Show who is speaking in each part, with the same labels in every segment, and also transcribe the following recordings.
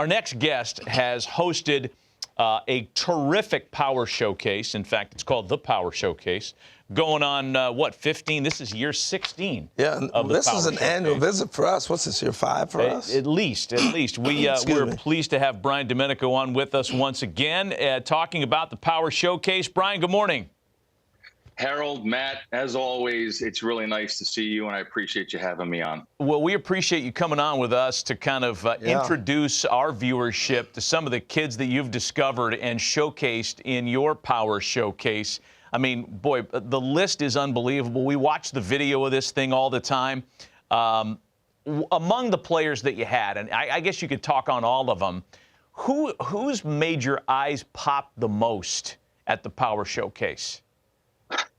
Speaker 1: Our next guest has hosted a terrific power showcase. In fact, it's called the Power Showcase. Going on, 15? This is year 16.
Speaker 2: Yeah,
Speaker 1: of the
Speaker 2: this
Speaker 1: Power
Speaker 2: is an
Speaker 1: Showcase.
Speaker 2: annual visit for us. What's this, year 5 for us?
Speaker 1: At least. We're pleased to have Brian Domenico on with us once again, talking about the Power Showcase. Brian, good morning.
Speaker 3: Harold, Matt, as always, it's really nice to see you, and I appreciate you having me on.
Speaker 1: Well, we appreciate you coming on with us to kind of introduce our viewership to some of the kids that you've discovered and showcased in your Power Showcase. I mean, boy, the list is unbelievable. We watch the video of this thing all the time. Among the players that you had, and I guess you could talk on all of them, who's made your eyes pop the most at the Power Showcase?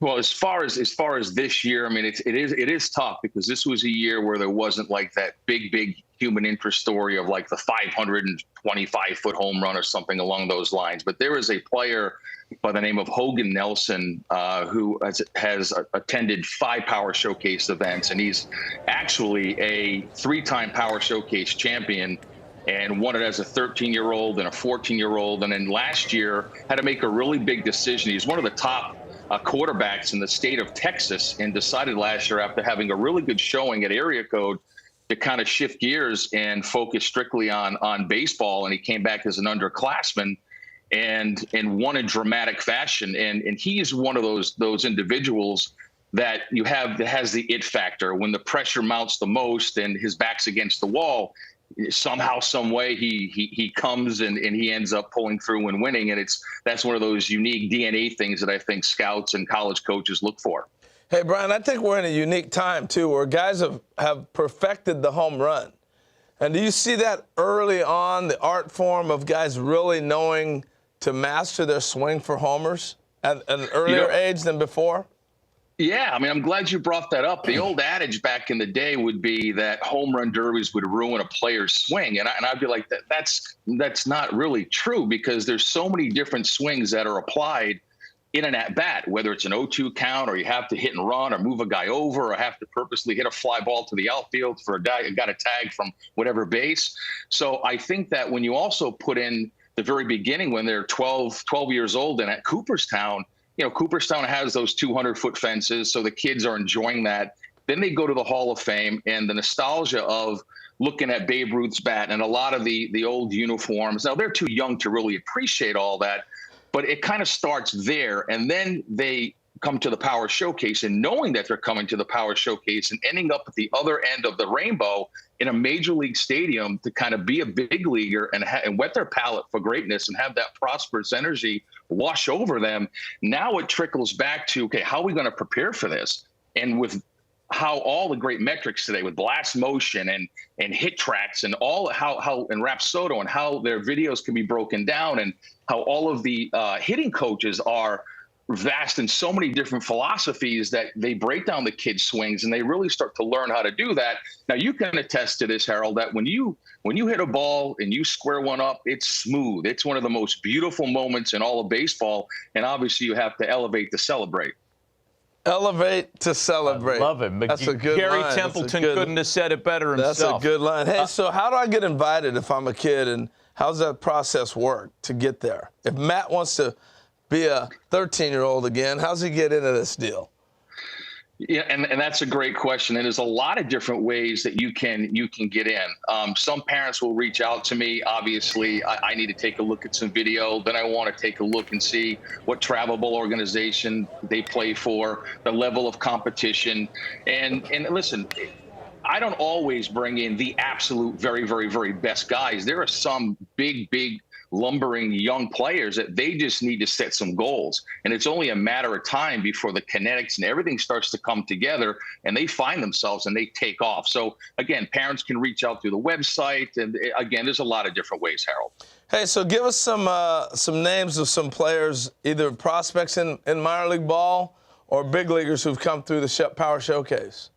Speaker 3: Well, as far as this year, I mean, it is tough because this was a year where there wasn't like that big human interest story of like the 525-foot home run or something along those lines. But there is a player by the name of Hogan Nelson who has attended 5 Power Showcase events, and he's actually a 3-time Power Showcase champion and won it as a 13-year-old and a 14-year-old. And then last year had to make a really big decision. He's one of the top quarterbacks in the state of Texas, and decided last year, after having a really good showing at area code, to kind of shift gears and focus strictly on baseball. And he came back as an underclassman and won in dramatic fashion. And he is one of those individuals that has the it factor. When the pressure mounts the most and his back's against the wall, somehow, some way, he comes and he ends up pulling through and winning. And that's one of those unique DNA things that I think scouts and college coaches look for.
Speaker 2: Hey, Brian, I think we're in a unique time, too, where guys have perfected the home run. And do you see that early on, the art form of guys really knowing to master their swing for homers at an earlier age than before?
Speaker 3: Yeah, I mean, I'm glad you brought that up. The old adage back in the day would be that home run derbies would ruin a player's swing. And I'd be like, that's not really true, because there's so many different swings that are applied in an at-bat, whether it's an 0-2 count, or you have to hit and run, or move a guy over, or have to purposely hit a fly ball to the outfield for a guy who got a tag from whatever base. So I think that when you also put in the very beginning, when they're 12 years old and at Cooperstown, Cooperstown has those 200-foot fences, so the kids are enjoying that. Then they go to the Hall of Fame, and the nostalgia of looking at Babe Ruth's bat and a lot of the old uniforms. Now, they're too young to really appreciate all that, but it kind of starts there. And then they come to the Power Showcase, and knowing that they're coming to the Power Showcase and ending up at the other end of the rainbow in a major league stadium to kind of be a big leaguer and whet their palate for greatness and have that prosperous energy wash over them. Now it trickles back to, okay, how are we going to prepare for this? And with how all the great metrics today with blast motion and hit tracks and how and Rapsodo and how their videos can be broken down, and how all of the hitting coaches are vast in so many different philosophies that they break down the kids' swings, and they really start to learn how to do that. Now, you can attest to this, Harold, that when you hit a ball and you square one up, it's smooth. It's one of the most beautiful moments in all of baseball, and obviously you have to elevate to celebrate.
Speaker 2: Elevate to celebrate.
Speaker 1: I love it.
Speaker 2: That's a good
Speaker 1: Gary
Speaker 2: line.
Speaker 1: Templeton couldn't have said it better himself.
Speaker 2: That's a good line. Hey, so how do I get invited if I'm a kid, and how's that process work to get there? If Matt wants to be a 13-year-old again, how's he get into this deal?
Speaker 3: Yeah, and that's a great question. And there's a lot of different ways that you can get in. Some parents will reach out to me. Obviously, I need to take a look at some video. Then I want to take a look and see what travelable organization they play for, the level of competition. And listen, I don't always bring in the absolute very, very, very best guys. There are some big lumbering young players that they just need to set some goals. And it's only a matter of time before the kinetics and everything starts to come together, and they find themselves and they take off. So again, parents can reach out through the website. And again, there's a lot of different ways, Harold.
Speaker 2: Hey, so give us some names of some players, either prospects in minor league ball or big leaguers who've come through the Power Showcase.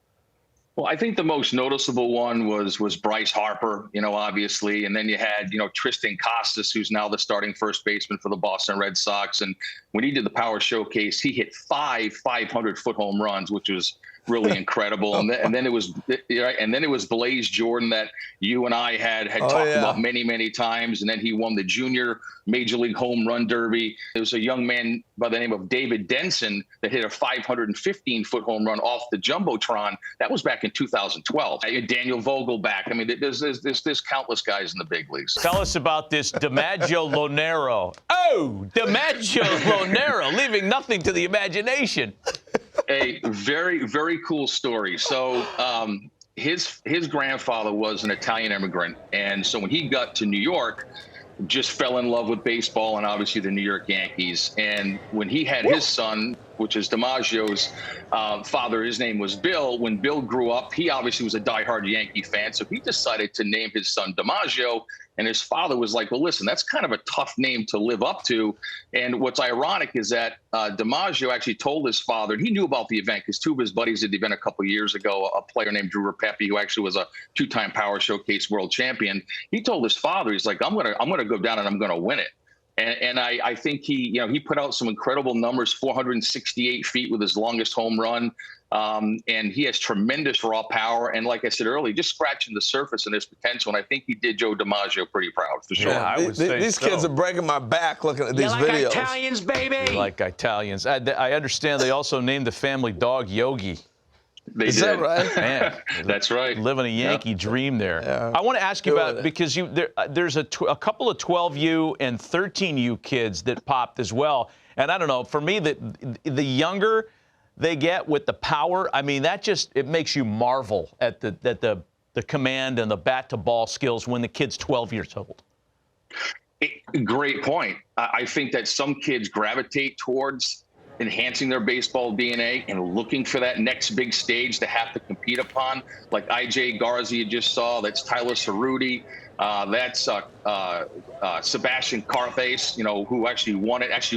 Speaker 3: Well, I think the most noticeable one was Bryce Harper, obviously. And then you had, Tristan Costas, who's now the starting first baseman for the Boston Red Sox. And when he did the Power Showcase, he hit 5 500-foot home runs, which was really incredible. And then it was Blaze Jordan that you and I had talked about many times. And then he won the junior Major League Home Run Derby. There was a young man by the name of David Denson that hit a 515-foot home run off the Jumbotron. That was back in 2012. Daniel Vogelback. I mean, there's countless guys in the big leagues.
Speaker 1: Tell us about this DiMaggio Lonero. Oh, DiMaggio Lonero, leaving nothing to the imagination.
Speaker 3: A very, very cool story. So his grandfather was an Italian immigrant. And so when he got to New York, just fell in love with baseball and obviously the New York Yankees. And when he had his son, which is DiMaggio's father, his name was Bill. When Bill grew up, he obviously was a diehard Yankee fan. So he decided to name his son DiMaggio. And his father was like, well, listen, that's kind of a tough name to live up to. And what's ironic is that DiMaggio actually told his father, and he knew about the event because two of his buddies at the event a couple of years ago, a player named Drew Rapepi, who actually was a two-time Power Showcase world champion. He told his father, he's like, I'm gonna go down and I'm gonna win it. And I think he put out some incredible numbers, 468 feet with his longest home run. And he has tremendous raw power. And like I said earlier, just scratching the surface and his potential. And I think he did Joe DiMaggio pretty proud, for sure.
Speaker 1: Yeah, I would say
Speaker 2: these kids are breaking my back looking at these videos.
Speaker 4: Italians, baby.
Speaker 1: Like Italians. I understand they also named the family dog Yogi.
Speaker 2: Is that right?
Speaker 1: Man,
Speaker 3: that's right.
Speaker 1: Living a Yankee dream there.
Speaker 2: Yeah.
Speaker 1: I want to ask you about, because there's a couple of 12U and 13U kids that popped as well. And I don't know, for me, the younger they get with the power, I mean, it makes you marvel at the command and the bat to ball skills when the kid's 12 years old.
Speaker 3: Great point. I think that some kids gravitate towards enhancing their baseball DNA and looking for that next big stage to have to compete upon, like IJ Garza you just saw. That's Tyler Cerruti. That's Sebastian Korthase, who actually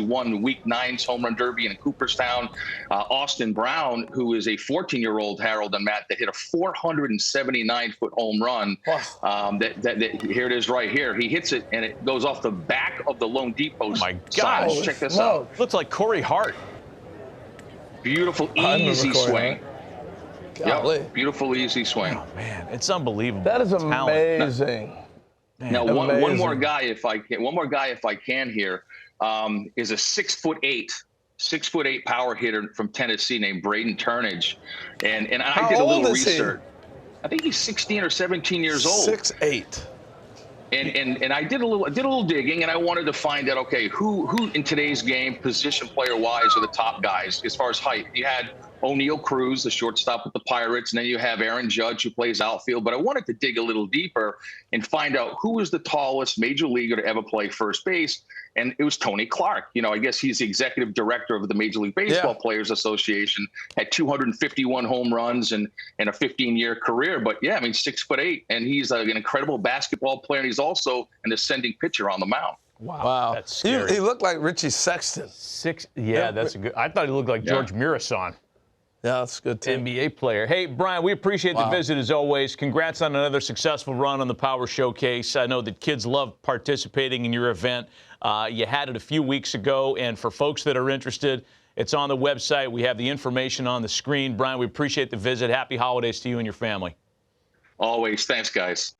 Speaker 3: won Week 9's Home Run Derby in Cooperstown. Austin Brown, who is a 14-year-old, Harold and Matt, that hit a 479-foot home run. Wow. Here it is right here. He hits it, and it goes off the back of the loanDepot side. Check this out.
Speaker 1: Looks like Corey Hart.
Speaker 3: Beautiful, easy swing.
Speaker 2: Yep.
Speaker 3: Beautiful, easy swing.
Speaker 1: Oh, man, it's unbelievable.
Speaker 2: That is amazing.
Speaker 3: Now, one more guy, if I can here, is a 6'8" power hitter from Tennessee named Braden Turnage, and I did a little research. I think he's 16 or 17 years old.
Speaker 2: 6'8".
Speaker 3: And I did a little digging, and I wanted to find out, okay, who in today's game, position player wise, are the top guys as far as height. You had O'Neal Cruz, the shortstop with the Pirates, and then you have Aaron Judge, who plays outfield. But I wanted to dig a little deeper and find out who was the tallest major leaguer to ever play first base. And it was Tony Clark. I guess he's the executive director of the Major League Baseball Players Association, had 251 home runs and a 15-year career. But, 6'8", and he's an incredible basketball player, and he's also an ascending pitcher on the mound.
Speaker 2: Wow.
Speaker 1: That's scary.
Speaker 2: He looked like Richie Sexton.
Speaker 1: That's a good. I thought he looked like George Mirasan.
Speaker 2: Yeah, that's good, too.
Speaker 1: NBA player. Hey, Brian, we appreciate the visit as always. Congrats on another successful run on the Power Showcase. I know that kids love participating in your event. You had it a few weeks ago, and for folks that are interested, it's on the website. We have the information on the screen. Brian, we appreciate the visit. Happy holidays to you and your family.
Speaker 3: Always. Thanks, guys.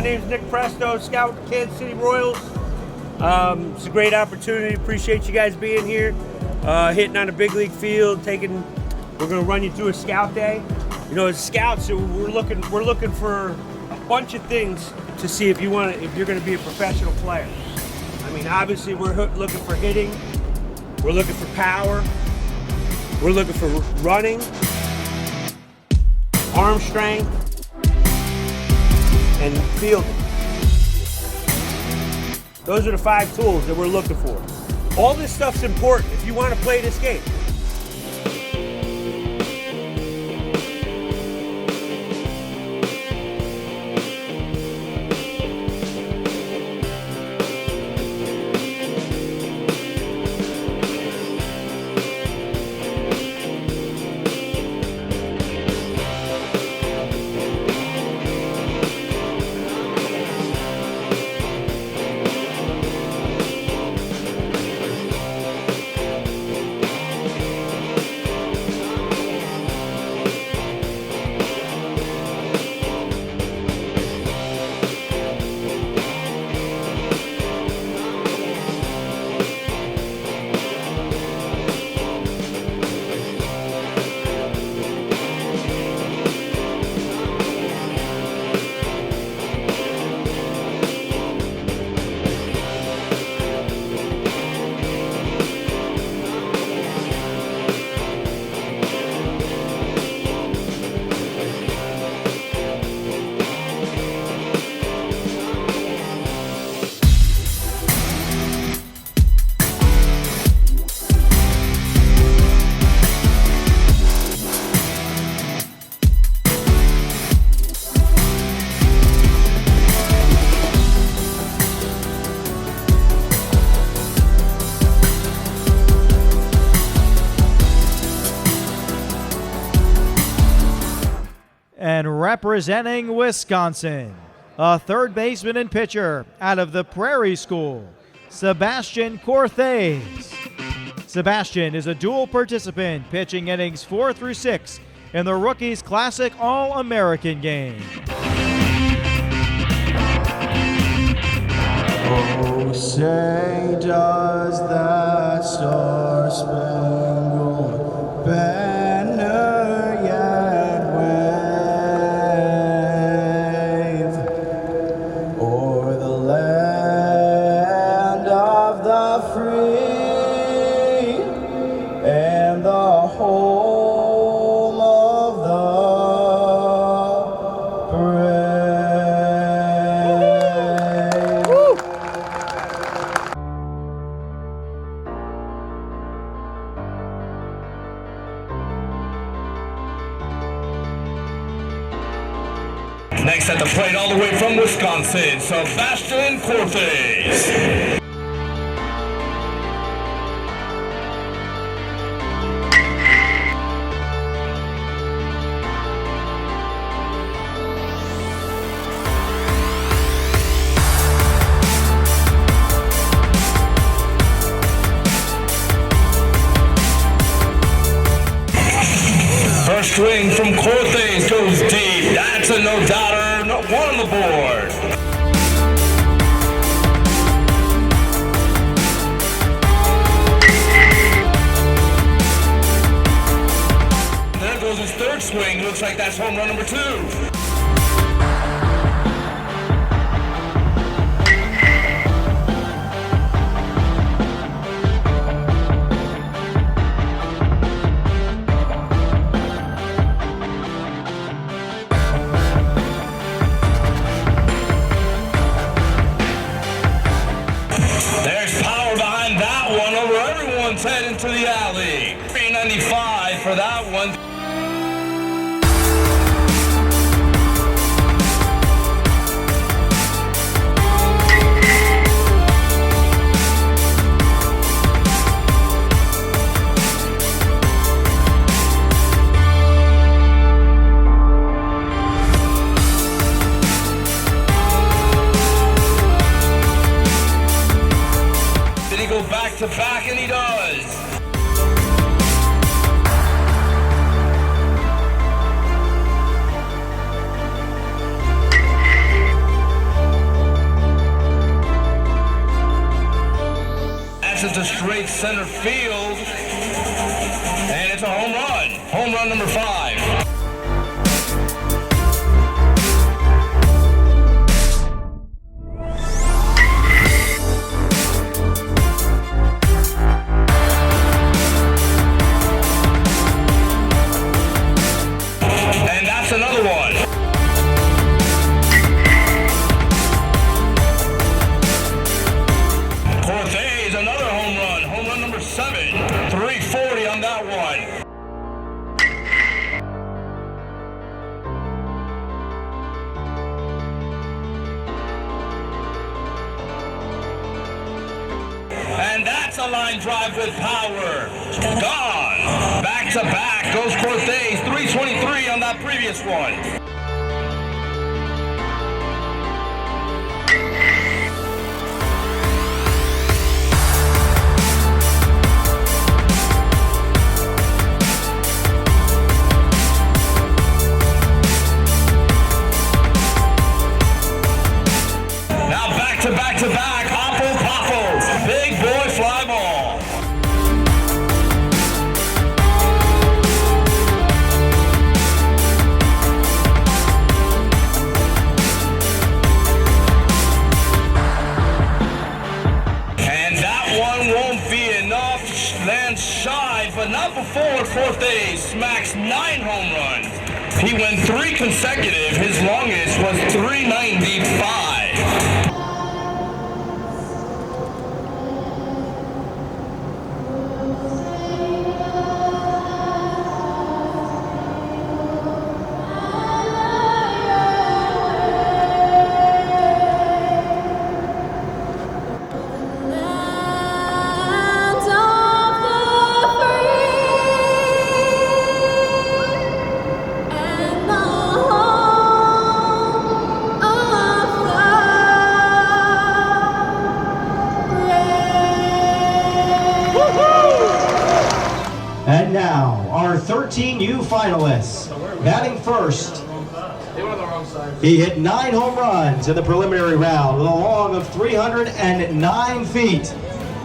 Speaker 4: name's Nick Presto, scout with the Kansas City Royals. It's a great opportunity. Appreciate you guys being here, hitting on a big league field. We're going to run you through a scout day. You know, as scouts, we're looking for a bunch of things to see if you're going to be a professional player. I mean, obviously, we're looking for hitting. We're looking for power. We're looking for running, arm strength, and fielding. Those are the 5 tools that we're looking for. All this stuff's important if you want to play this game.
Speaker 5: And representing Wisconsin, a third baseman and pitcher out of the Prairie School, Sebastian Korthase. Sebastian is a dual participant, pitching innings 4 through 6 in the Rookies Classic All-American game.
Speaker 6: Oh, say does that star-spangled banner yet wave o'er the land of the free and the home of the brave. Woo!
Speaker 7: Next at the plate, all the way from Wisconsin, Sebastian Korthase. First swing from Korthase goes deep. That's a no-doubter, one on the board. There goes his third swing. Looks like that's home run number 2. There's power behind that one over everyone's head into the alley. 395 for that one. Did he go back to back? And he does. center field. And it's a home run. Home run number 5. And that's another one. Korthase, another home run. Home run number 7. 340 on that one. And that's a line drive with power. Gone. Back to back goes Korthase. 323 on that previous one. Now back to back to back. Apple Popples. Big boy fly ball. And that one won't be enough. Lands shy, but not before Korthase smacks 9 home runs. He went 3 consecutive. His longest was 395.
Speaker 5: And now, our 13U finalists. Batting first, he hit 9 home runs in the preliminary round with a long of 309 feet.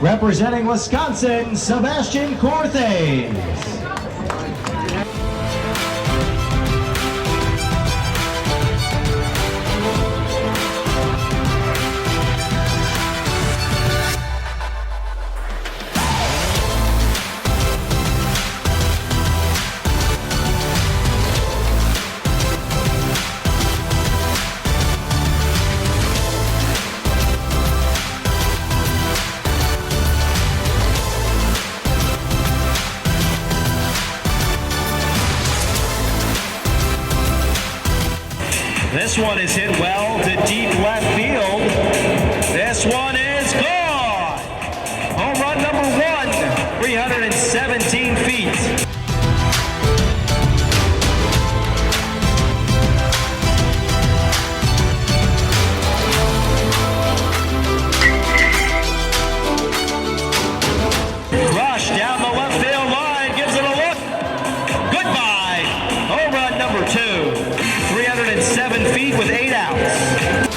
Speaker 5: Representing Wisconsin, Sebastian Korthase.
Speaker 8: This one is hit well to deep left field. This one is gone. Home run number 1, 317 feet. Rush down the left field line, gives it a look. Goodbye. Home run number 2. 307 feet with 8 outs.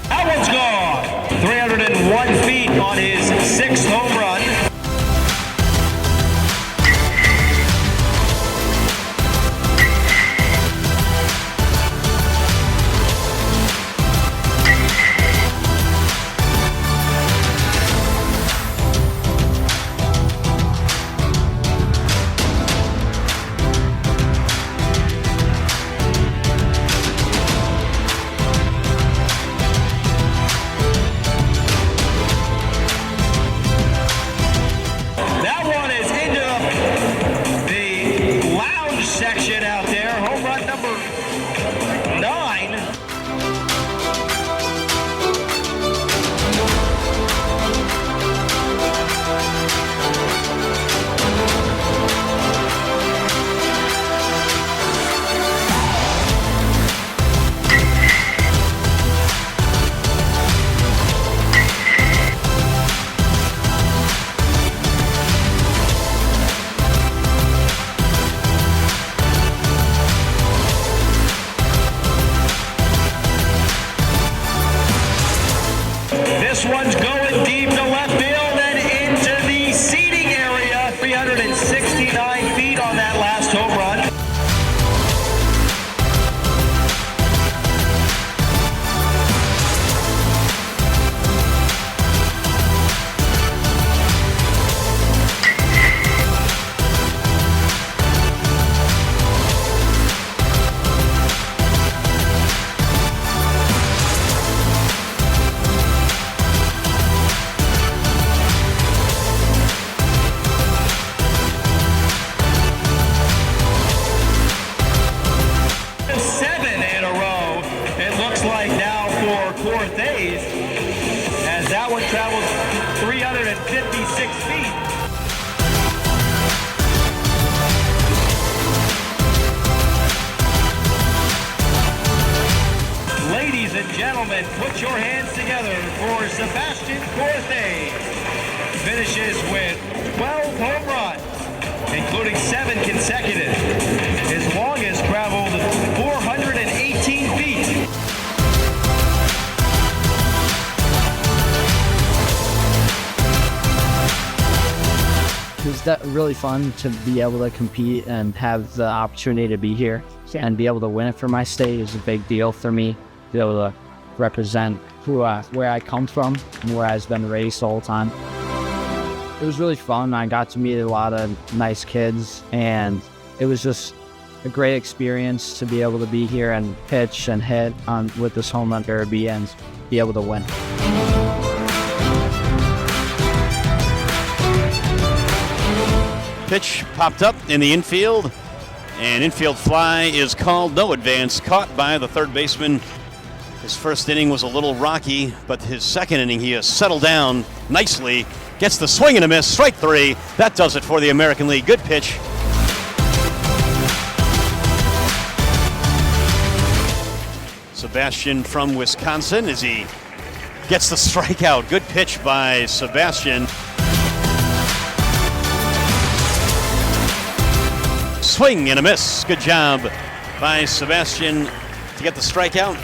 Speaker 8: That one's gone. 301 feet on his 6th home run. That one is into the lounge section out there. Home run number 9. This one's going deep to left field and into the seating area. 369 feet on that last home run. Korthase, as that one travels 356 feet. Ladies and gentlemen, put your hands together for Sebastian Korthase. Finishes with 12 home runs, including 7 consecutive. His longest traveled 418 feet.
Speaker 9: It was really fun to be able to compete and have the opportunity to be here and be able to win it for my state is a big deal for me. To be able to represent where I come from and where I've been raised the whole time. It was really fun. I got to meet a lot of nice kids, and it was just a great experience to be able to be here and pitch and hit with this home run derby and be able to win.
Speaker 10: Pitch popped up in the infield, and infield fly is called. No advance, caught by the third baseman. His first inning was a little rocky, but his second inning he has settled down nicely. Gets the swing and a miss, strike 3. That does it for the American League. Good pitch. Sebastian from Wisconsin as he gets the strikeout. Good pitch by Sebastian. Swing and a miss. Good job by Sebastian to get the strikeout.